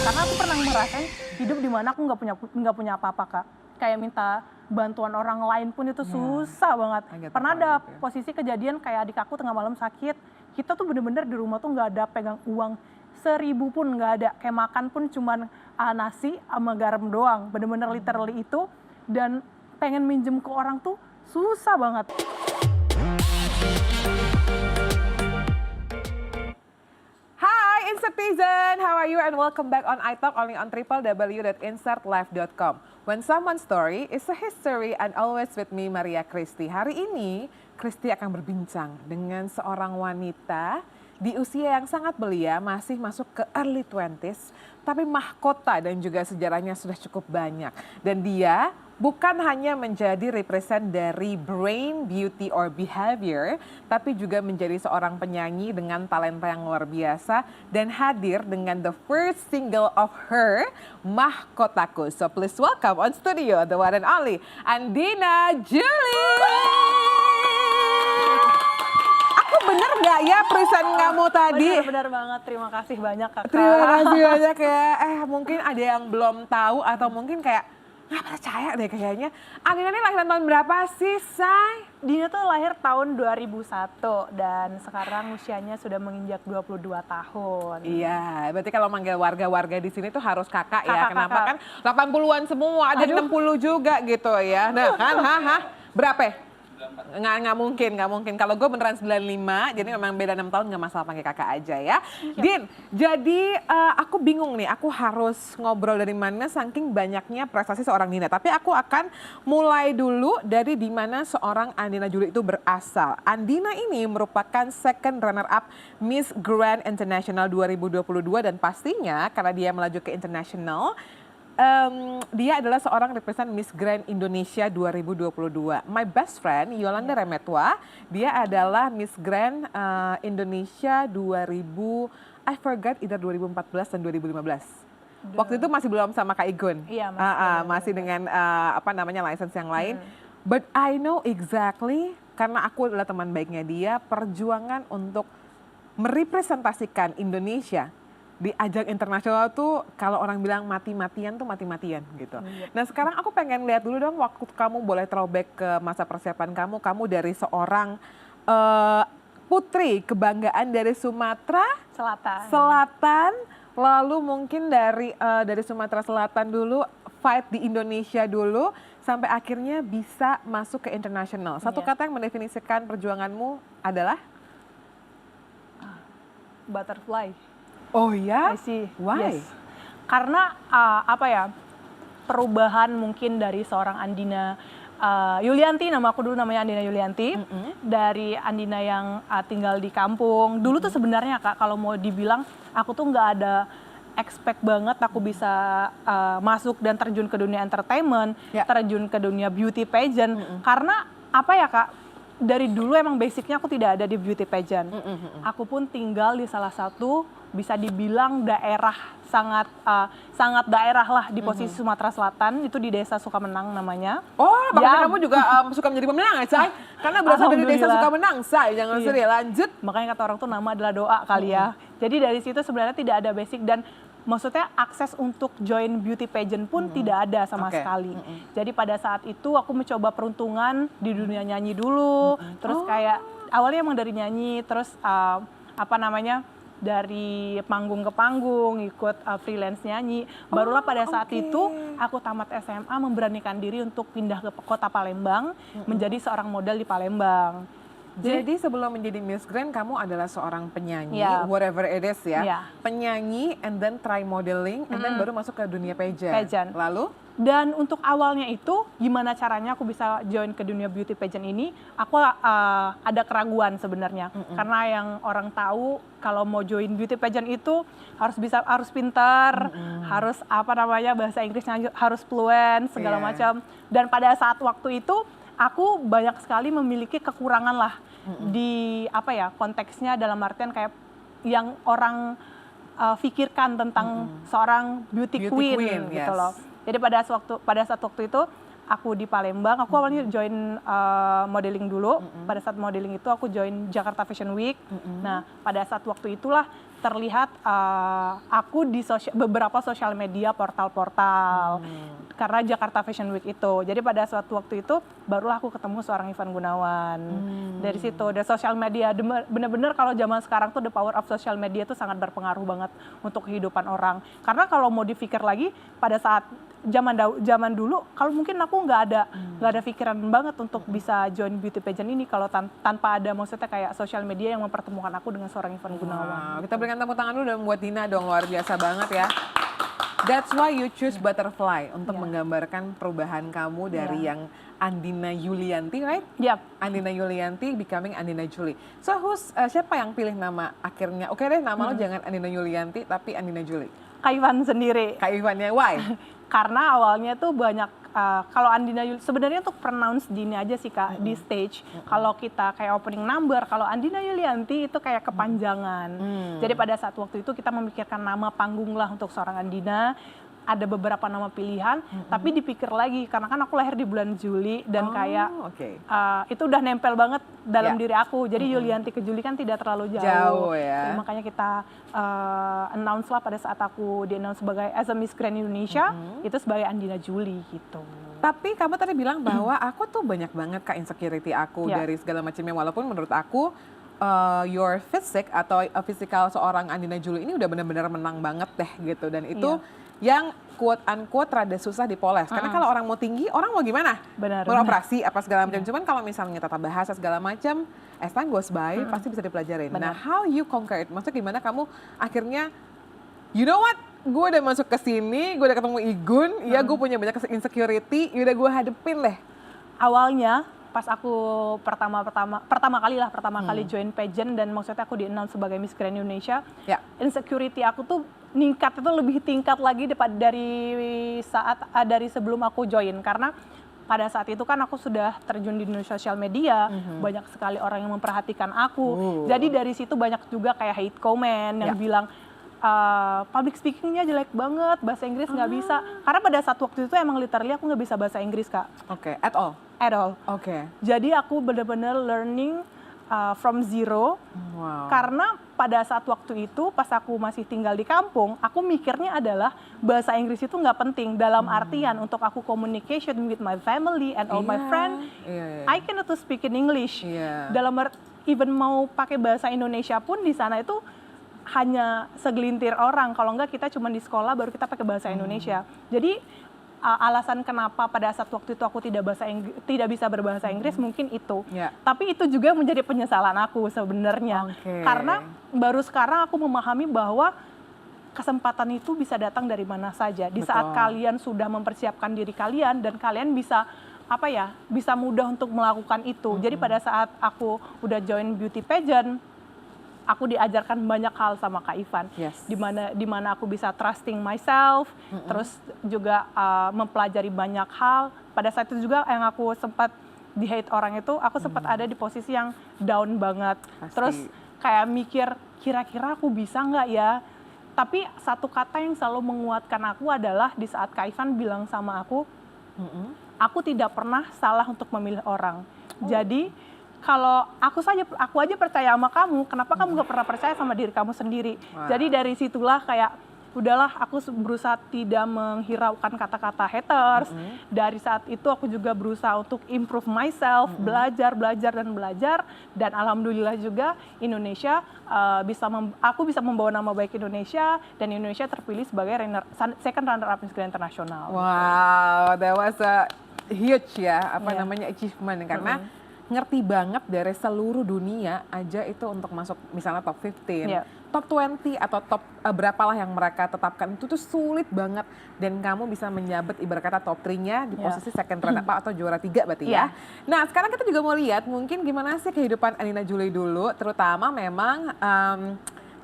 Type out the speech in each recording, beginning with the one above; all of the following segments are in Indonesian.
Karena aku pernah ngerasain hidup di mana aku nggak punya apa-apa, Kak. Kayak minta bantuan orang lain pun itu susah banget. Pernah ada posisi kejadian kayak adik aku tengah malam sakit, kita tuh bener-bener di rumah tuh nggak ada pegang uang 1.000 pun nggak ada. Kayak makan pun cuman nasi sama garam doang. Bener-bener literally itu. Dan pengen minjem ke orang tuh susah banget. Hi Insertizen, how are you and welcome back on iTalk only on www.insertlife.com. When someone's story is a history and always with me Maria Christy. Hari ini Christy akan berbincang dengan seorang wanita di usia yang sangat belia, masih masuk ke early 20s, tapi mahkota dan juga sejarahnya sudah cukup banyak. Dan dia bukan hanya menjadi represent dari brain, beauty, or behavior, tapi juga menjadi seorang penyanyi dengan talenta yang luar biasa dan hadir dengan the first single of her, Mahkotaku. So please welcome on studio the one and only Andina Julie. Aku bener nggak ya present kamu tadi? Benar banget, terima kasih banyak Kakak. Terima kasih banyak ya. Mungkin ada yang belum tahu atau mungkin kayak nggak percaya deh kayaknya. Andina ini lahiran tahun berapa sih, Say? Dina tuh lahir tahun 2001 dan sekarang usianya sudah menginjak 22 tahun. Iya, berarti kalau manggil warga-warga di sini tuh harus kakak ya. Kakak, Kenapa kakak. kan 80-an semua, ada 60 juga gitu ya. Nah kan, berapa? Nggak mungkin. Kalau gue beneran 95, jadi memang beda 6 tahun nggak masalah panggil kakak aja ya. Din, jadi aku bingung nih, aku harus ngobrol dari mana saking banyaknya prestasi seorang Dina. Tapi aku akan mulai dulu dari di mana seorang Andina Julie itu berasal. Andina ini merupakan second runner up Miss Grand International 2022 dan pastinya karena dia melaju ke international, dia adalah seorang represent Miss Grand Indonesia 2022. My best friend Yolanda Remetwa, dia adalah Miss Grand Indonesia 2000, I forgot either 2014 dan 2015. Waktu itu masih belum sama Kak Igun. Iya, masih dengan license yang lain. But I know exactly karena aku adalah teman baiknya dia, perjuangan untuk merepresentasikan Indonesia di ajang internasional tuh kalau orang bilang mati-matian tuh mati-matian gitu. Nah sekarang aku pengen lihat dulu dong waktu kamu boleh throwback ke masa persiapan kamu dari seorang putri kebanggaan dari Sumatera Selatan, lalu mungkin dari Sumatera Selatan dulu fight di Indonesia dulu sampai akhirnya bisa masuk ke internasional. Satu kata yang mendefinisikan perjuanganmu adalah Butterfly. Oh ya? I see. Why? Yes. Karena perubahan mungkin dari seorang Andina Yulianti, nama aku dulu namanya Andina Yulianti, dari Andina yang tinggal di kampung. Dulu tuh sebenarnya Kak, kalau mau dibilang aku tuh nggak ada expect banget aku bisa masuk dan terjun ke dunia entertainment, terjun ke dunia beauty pageant. Karena apa ya Kak, dari dulu emang basicnya aku tidak ada di beauty pageant. Aku pun tinggal di salah satu bisa dibilang daerah sangat daerah lah di posisi Sumatera Selatan, itu di desa Sukamenang namanya. Oh, makanya kamu juga suka menjadi pemenang ya, Say? Karena berasal dari desa Sukamenang, Say. Jangan sedih, lanjut. Makanya kata orang tuh nama adalah doa kali ya. Jadi dari situ sebenarnya tidak ada basic dan maksudnya akses untuk join beauty pageant pun tidak ada sama sekali. Jadi pada saat itu aku mencoba peruntungan di dunia nyanyi dulu, terus kayak awalnya emang dari nyanyi, terus dari panggung ke panggung, ikut freelance nyanyi. Barulah pada saat itu aku tamat SMA memberanikan diri untuk pindah ke kota Palembang, menjadi seorang model di Palembang. Jadi sebelum menjadi Miss Grand, kamu adalah seorang penyanyi, whatever it is ya. Penyanyi, and then try modeling, and then baru masuk ke dunia pageant. Lalu? Dan untuk awalnya itu, gimana caranya aku bisa join ke dunia beauty pageant ini, aku ada keraguan sebenarnya. Karena yang orang tahu, kalau mau join beauty pageant itu harus pintar, harus bahasa Inggrisnya harus fluent, segala macam. Dan pada saat waktu itu, aku banyak sekali memiliki kekurangan lah di konteksnya, dalam artian kayak yang orang pikirkan tentang seorang beauty queen gitu loh. Jadi pada saat waktu itu aku di Palembang, aku awalnya join modeling dulu. Pada saat modeling itu aku join Jakarta Fashion Week. Nah pada saat waktu itulah terlihat aku di beberapa sosial media, portal-portal, karena Jakarta Fashion Week itu. Jadi pada suatu waktu itu barulah aku ketemu seorang Ivan Gunawan. Dari situ, dan sosial media bener-bener kalau zaman sekarang tuh the power of social media tuh sangat berpengaruh banget untuk kehidupan orang. Karena kalau mau dipikir lagi pada saat zaman dulu, kalau mungkin aku nggak ada pikiran banget untuk bisa join beauty pageant ini kalau tanpa ada maksudnya kayak sosial media yang mempertemukan aku dengan seorang Ivan Gunawan. Kita berikan tepuk tangan dulu dan buat Dina dong, luar biasa banget ya. That's why you choose butterfly untuk menggambarkan perubahan kamu dari yang Andina Yulianti, right? Yep. Andina Yulianti becoming Andina Julie. So siapa yang pilih nama akhirnya? Oke deh, nama lo jangan Andina Yulianti tapi Andina Julie. Kak Ivan sendiri. Kak Ivannya, why? Karena awalnya tuh banyak kalau Andina sebenarnya untuk pronounce Dini aja sih Kak di stage. Kalau kita kayak opening number, kalau Andina Yulianti itu kayak kepanjangan. Jadi pada saat waktu itu kita memikirkan nama panggung lah untuk seorang Andina. Ada beberapa nama pilihan, tapi dipikir lagi karena kan aku lahir di bulan Juli dan kayak itu udah nempel banget dalam diri aku. Jadi Yulianti ke Juli kan tidak terlalu jauh. Ya. Jadi makanya kita announce lah pada saat aku di-announce sebagai as a Miss Grand Indonesia, itu sebagai Andina Juli gitu. Tapi kamu tadi bilang bahwa aku tuh banyak banget Kak insecurity aku dari segala macamnya, walaupun menurut aku your physique atau physical seorang Andina Julie ini udah benar-benar menang banget deh gitu, dan itu yang quote unquote rada susah dipoles. Karena kalau orang mau tinggi, orang mau gimana? Mau operasi apa segala macam. Cuman kalau misalnya tata bahasa segala macam, as time goes by pasti bisa dipelajarin. Nah, how you conquer it? Maksudnya gimana kamu akhirnya, you know what? Gue udah masuk ke sini, gue udah ketemu Igun, ya gue punya banyak insecurity, ya udah gue hadepin deh. Awalnya pas aku pertama kali join pageant dan maksudnya aku di-announce sebagai Miss Grand Indonesia, insecurity aku tuh ningkat itu lebih tingkat lagi dari sebelum aku join, karena pada saat itu kan aku sudah terjun di dunia sosial media, banyak sekali orang yang memperhatikan aku. Jadi dari situ banyak juga kayak hate comment yang bilang public speakingnya jelek banget, bahasa Inggris nggak bisa. Karena pada saat waktu itu emang literally aku nggak bisa bahasa Inggris Kak. Oke, at all? At all. Oke. Jadi aku benar-benar learning from zero. Karena pada saat waktu itu pas aku masih tinggal di kampung, aku mikirnya adalah bahasa Inggris itu nggak penting dalam artian untuk aku communication with my family and all my friends. I cannot to speak in English. Dalam even mau pakai bahasa Indonesia pun di sana itu hanya segelintir orang. Kalau enggak kita cuma di sekolah baru kita pakai bahasa Indonesia. Jadi alasan kenapa pada saat waktu itu aku tidak bisa berbahasa Inggris mungkin itu. Tapi itu juga menjadi penyesalan aku sebenarnya. Karena baru sekarang aku memahami bahwa kesempatan itu bisa datang dari mana saja. Di saat kalian sudah mempersiapkan diri kalian dan kalian bisa bisa mudah untuk melakukan itu. Jadi pada saat aku udah join beauty pageant, aku diajarkan banyak hal sama Kak Ivan, di mana aku bisa trusting myself, terus juga mempelajari banyak hal. Pada saat itu juga yang aku sempat di hate orang itu, aku sempat ada di posisi yang down banget. Terus kayak mikir, kira-kira aku bisa nggak ya? Tapi satu kata yang selalu menguatkan aku adalah di saat Kak Ivan bilang sama aku tidak pernah salah untuk memilih orang. Jadi kalau aku aja percaya sama kamu, kenapa kamu gak pernah percaya sama diri kamu sendiri? Jadi dari situlah kayak, udahlah aku berusaha tidak menghiraukan kata-kata haters. Dari saat itu aku juga berusaha untuk improve myself, belajar. Dan alhamdulillah juga Indonesia, aku bisa membawa nama baik Indonesia, dan Indonesia terpilih sebagai second runner-up Miss Grand International. Wow, that was a huge achievement, karena ngerti banget dari seluruh dunia aja itu untuk masuk misalnya top 15, top 20 atau top berapalah yang mereka tetapkan itu tuh sulit banget, dan kamu bisa menyabet ibarat kata top 3-nya di posisi second runner up atau juara 3 berarti ya. Nah sekarang kita juga mau lihat mungkin gimana sih kehidupan Andina Julie dulu, terutama memang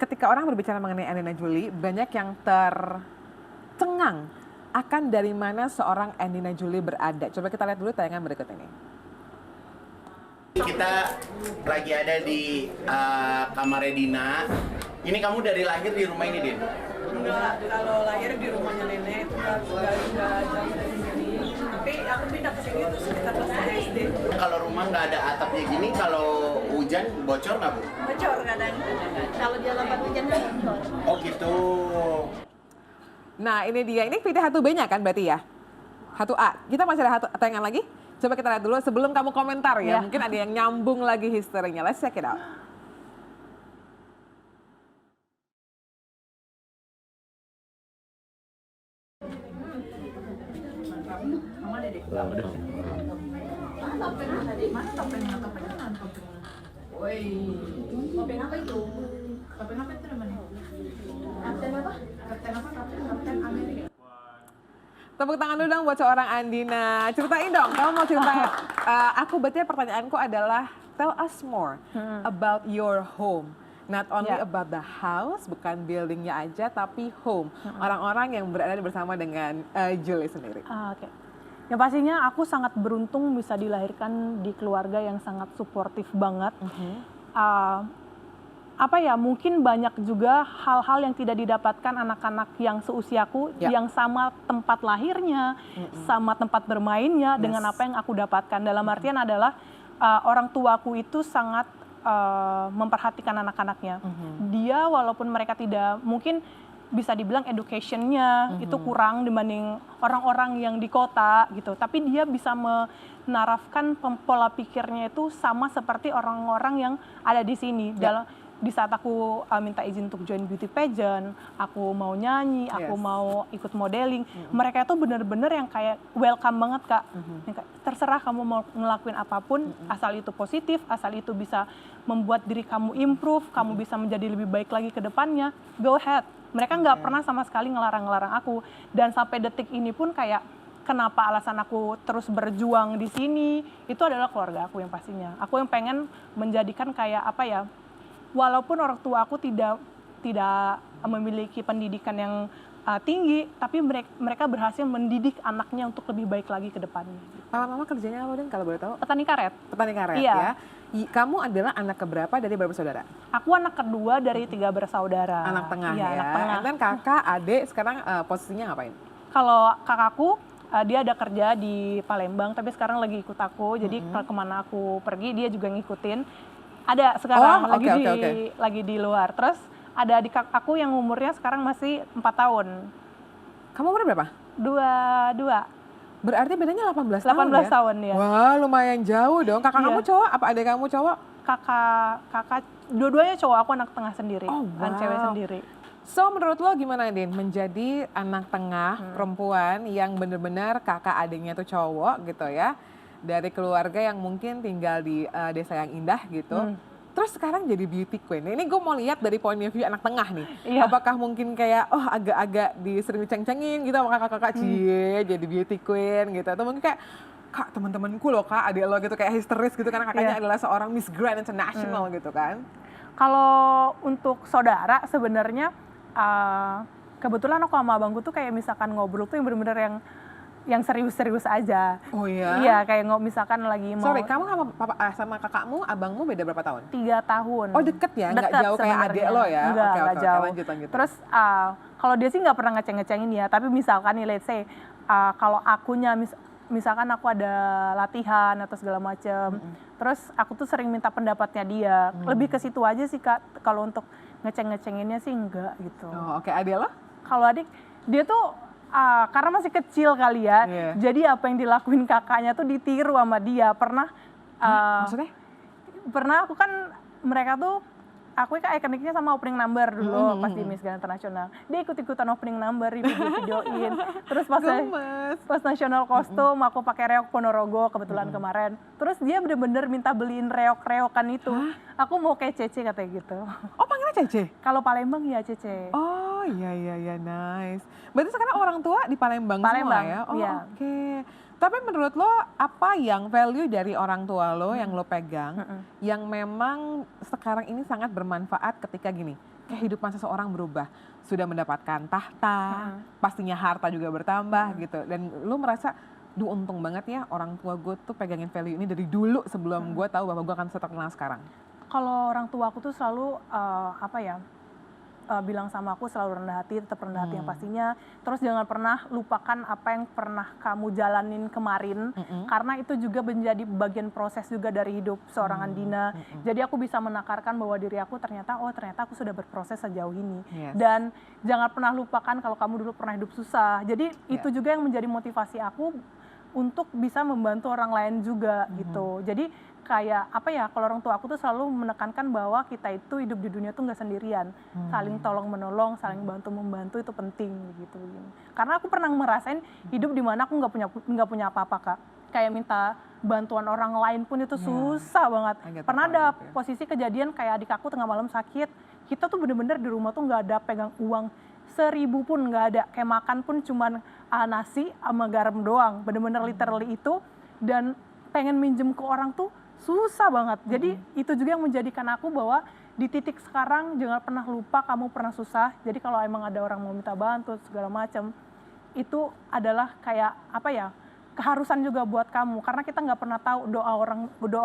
ketika orang berbicara mengenai Andina Julie banyak yang tercengang akan dari mana seorang Andina Julie berada. Coba kita lihat dulu tayangan berikut ini. Kita lagi ada di kamarnya Dina. Ini kamu dari lahir di rumah ini, Din? Enggak, kalau lahir di rumahnya nenek itu udah jauh dari sini. Tapi aku pindah ke sini itu sekitar kelas SD. Kalau rumah nggak ada atapnya gini, kalau hujan bocor nggak Bu? Bocor kadang. Kalau dia lompat hujan kan bocor. Oh gitu. Nah ini dia, ini VT1B-nya kan berarti ya? 1A. Kita masih ada tayangan lagi? Coba kita lihat dulu sebelum kamu komentar ya. Iya. Mungkin ada yang nyambung lagi historinya. Let's check it out. Tepuk tangan dulu dong buat seorang Andina. Ceritain dong, kamu mau cerita. Aku berarti pertanyaanku adalah tell us more about your home. Not only about the house, bukan buildingnya aja, tapi home. Orang-orang yang berada bersama dengan Julie sendiri. Oke. Yang pastinya aku sangat beruntung bisa dilahirkan di keluarga yang sangat suportif banget. Apa ya, mungkin banyak juga hal-hal yang tidak didapatkan anak-anak yang seusiaku, yang sama tempat lahirnya, sama tempat bermainnya dengan apa yang aku dapatkan. Dalam artian adalah orang tuaku itu sangat memperhatikan anak-anaknya. Dia walaupun mereka tidak, mungkin bisa dibilang education-nya itu kurang dibanding orang-orang yang di kota gitu. Tapi dia bisa menarafkan pola pikirnya itu sama seperti orang-orang yang ada di sini. Di saat aku minta izin untuk join beauty pageant, aku mau nyanyi, aku mau ikut modeling, mereka itu bener-bener yang kayak welcome banget Kak. Yang kayak, terserah kamu mau ngelakuin apapun, asal itu positif, asal itu bisa membuat diri kamu improve, kamu bisa menjadi lebih baik lagi ke depannya, go ahead. Mereka nggak pernah sama sekali ngelarang-ngelarang aku. Dan sampai detik ini pun kayak, kenapa alasan aku terus berjuang di sini, itu adalah keluarga aku yang pastinya. Aku yang pengen menjadikan kayak apa ya, walaupun orang tua aku tidak memiliki pendidikan yang tinggi, tapi mereka berhasil mendidik anaknya untuk lebih baik lagi ke depannya. Mama kerjanya apa Dan kalau boleh tahu? Petani karet. Petani karet Iya. ya. Kamu adalah anak keberapa dari berapa saudara? Aku anak kedua dari 3 bersaudara. Anak tengah Iya, ya. anak tengah. Dan kakak, adik sekarang posisinya ngapain? Kalau kakakku, dia ada kerja di Palembang, tapi sekarang lagi ikut aku. Jadi kemana aku pergi, dia juga ngikutin. Ada sekarang lagi di luar. Terus ada adik aku yang umurnya sekarang masih 4 tahun. Kamu umur berapa? 2. Berarti bedanya 18 tahun 18 ya? tahun ya. Wah lumayan jauh dong. Kakak kamu cowok apa adik kamu cowok? Kakak dua-duanya cowok, aku anak tengah sendiri. Oh, Dan cewek sendiri. So menurut lo gimana Din? Menjadi anak tengah perempuan yang benar-benar kakak adiknya tuh cowok gitu ya. Dari keluarga yang mungkin tinggal di desa yang indah gitu. Terus sekarang jadi beauty queen. Ini gue mau lihat dari point of view anak tengah nih. Iya. Apakah mungkin kayak agak-agak sering diceng-cengin gitu sama kakak-kakak cie jadi beauty queen gitu. Atau mungkin kayak Kak teman-temanku loh Kak, adik lo gitu kayak histeris gitu karena kakaknya adalah seorang Miss Grand International gitu kan. Kalau untuk saudara sebenarnya kebetulan aku sama abangku tuh kayak misalkan ngobrol tuh yang bener-bener yang serius-serius aja. Oh iya? Iya, kayak misalkan lagi mau... Sorry, kamu sama kakakmu, abangmu beda berapa tahun? 3 tahun. Oh deket ya? Nggak Deket jauh kayak sebenarnya. adik lo ya? Enggak, Oke, jauh. lanjut. Terus kalau dia sih nggak pernah ngeceng-ngecengin ya, tapi misalkan nih let's say, kalau akunya misalkan aku ada latihan atau segala macem, terus aku tuh sering minta pendapatnya dia. Lebih ke situ aja sih Kak, kalau untuk ngeceng-ngecenginnya sih enggak gitu. Oh, oke. Adik lo? Kalau adik, dia tuh karena masih kecil kali ya, jadi apa yang dilakuin kakaknya tuh ditiru sama dia. Maksudnya? Pernah aku kan, mereka tuh, aku kan ikoniknya sama opening number dulu pas di Miss Grand International. Dia ikut-ikutan opening number, video-videoin. Terus pas nasional kostum, aku pakai reok Ponorogo kebetulan kemarin. Terus dia bener-bener minta beliin reok-reokan itu. Aku mau kayak Cece katanya gitu. Oh panggilnya Cece? Kalau Palembang ya Cece. Oh iya, nice. Berarti sekarang orang tua di Palembang semua ya? Oh iya. Oke. Tapi menurut lo apa yang value dari orang tua lo yang lo pegang yang memang sekarang ini sangat bermanfaat ketika gini, kehidupan seseorang berubah. Sudah mendapatkan tahta, pastinya harta juga bertambah gitu. Dan lo merasa, duh untung banget ya orang tua gue tuh pegangin value ini dari dulu sebelum gue tahu bahwa gue akan seterkenal sekarang. Kalau orang tua aku tuh selalu bilang sama aku selalu rendah hati, tetap rendah hati yang pastinya. Terus jangan pernah lupakan apa yang pernah kamu jalanin kemarin, karena itu juga menjadi bagian proses juga dari hidup seorang Andina. Jadi aku bisa menakarkan bahwa diri aku ternyata aku sudah berproses sejauh ini. Yes. Dan jangan pernah lupakan kalau kamu dulu pernah hidup susah. Jadi itu juga yang menjadi motivasi aku untuk bisa membantu orang lain juga gitu. Jadi kayak apa ya, kalau orang tua aku tuh selalu menekankan bahwa kita itu hidup di dunia tuh nggak sendirian, saling tolong menolong, saling bantu membantu itu penting gitu. Karena aku pernah ngerasain hidup di mana aku nggak punya apa-apa Kak, kayak minta bantuan orang lain pun itu susah banget. Pernah ada posisi kejadian kayak adik aku tengah malam sakit, kita tuh bener-bener di rumah tuh nggak ada pegang uang 1.000 pun nggak ada, kayak makan pun cuman nasi sama garam doang, bener-bener literally itu, dan pengen minjem ke orang tuh susah banget. Jadi itu juga yang menjadikan aku bahwa di titik sekarang jangan pernah lupa kamu pernah susah. Jadi kalau emang ada orang mau minta bantu segala macam, itu adalah kayak apa ya, keharusan juga buat kamu. Karena kita nggak pernah tahu doa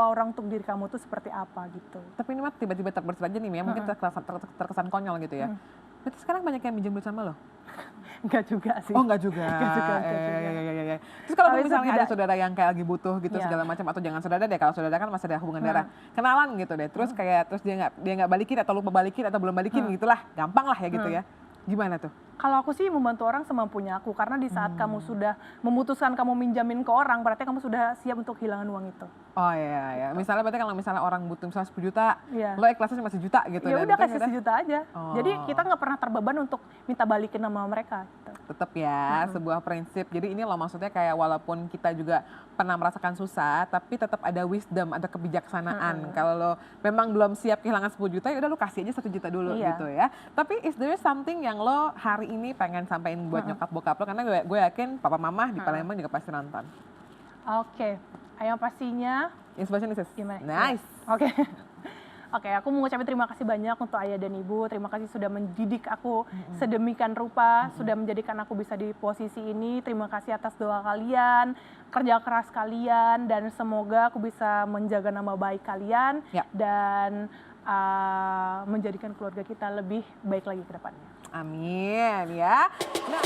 orang untuk diri kamu tuh seperti apa gitu. Tapi ini mah tiba-tiba terbersit aja nih ya, mungkin terkesan konyol gitu ya. Berarti sekarang banyak yang minjem duit sama lo? Enggak juga sih. Oh enggak juga. Enggak juga. Ya. Terus kalau Tapi misalnya ada tidak- saudara yang kayak lagi butuh gitu segala macam, atau jangan saudara deh, kalau saudara kan masih ada hubungan darah, kenalan gitu deh. Terus terus dia nggak balikin atau lupa balikin atau belum balikin gitulah, gampang lah ya gitu ya. Gimana tuh? Kalau aku sih membantu orang semampunya aku, karena di saat kamu sudah memutuskan kamu minjamin ke orang, berarti kamu sudah siap untuk kehilangan uang itu. Oh iya. Misalnya berarti kalau misalnya orang butuh misalnya 10 juta, Iya. lo ikhlasnya cuma 1 juta gitu. Ya dan udah itu kasih kita 1 juta aja. Oh. Jadi kita nggak pernah terbeban untuk minta balikin sama mereka. Gitu. Tetap ya, sebuah prinsip. Jadi ini loh maksudnya kayak walaupun kita juga pernah merasakan susah, tapi tetap ada wisdom, ada kebijaksanaan. Kalau lo memang belum siap kehilangan 10 juta, ya udah lo kasih aja 1 juta dulu Iya. gitu ya. Tapi is there something yang lo hari ini pengen sampaikan buat nyokap bokap lo? Karena gue yakin papa mama di Palembang juga pasti nonton. Oke, yang pastinya Inspiration is gimana? nice. Oke. Oke, aku mau ngucapin terima kasih banyak untuk ayah dan ibu. Terima kasih sudah mendidik aku sedemikian rupa, sudah menjadikan aku bisa di posisi ini. Terima kasih atas doa kalian, kerja keras kalian, dan semoga aku bisa menjaga nama baik kalian Ya. dan menjadikan keluarga kita lebih baik lagi ke depannya. Amin ya. Nah,